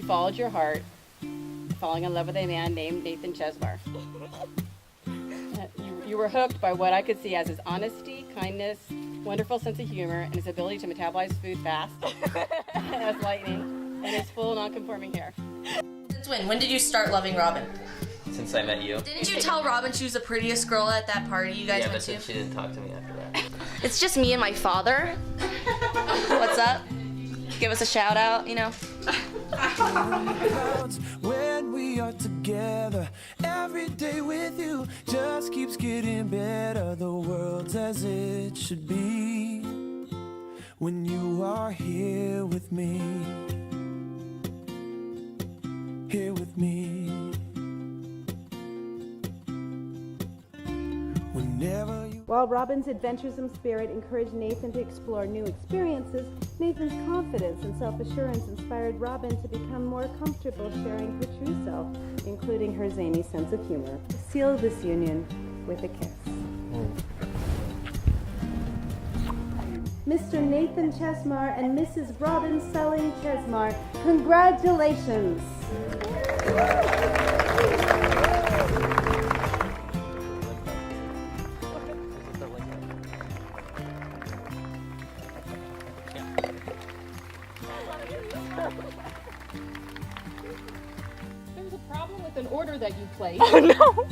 followed your heart, falling in love with a man named Nathan Chesmar. You were hooked by what I could see as his honesty, kindness, wonderful sense of humor, and his ability to metabolize food fast as lightning, and his full non-conforming hair. Since when did you start loving Robin? Since I met you. Didn't you tell Robin she was the prettiest girl at that party you guys went to? Yeah, but she didn't talk to me after that. It's just me and my father. What's up? Give us a shout out, you know? When we are together, every day with you just keeps getting better. The world's as it should be when you are here with me. Here with me. Whenever you. While Robin's adventuresome spirit encouraged Nathan to explore new experiences, Nathan's confidence and self-assurance inspired Robin to become more comfortable sharing her true self, including her zany sense of humor. Seal this union with a kiss. Mr. Nathan Chesmar and Mrs. Robin Selling Chesmar, congratulations! There's a problem with an order that you placed. Oh no!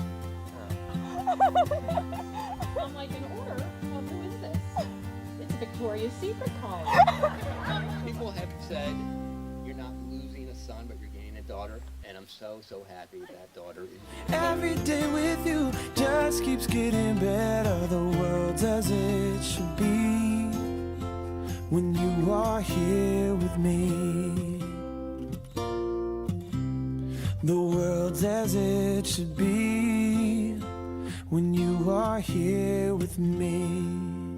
I'm like, an order? Well, who is this? It's Victoria's Secret card. People have said you're not losing a son, but you're gaining a daughter, and I'm so happy that daughter is. Every day with you just keeps getting better. The world's as it should be when you are here with me. The world's as it should be when you are here with me.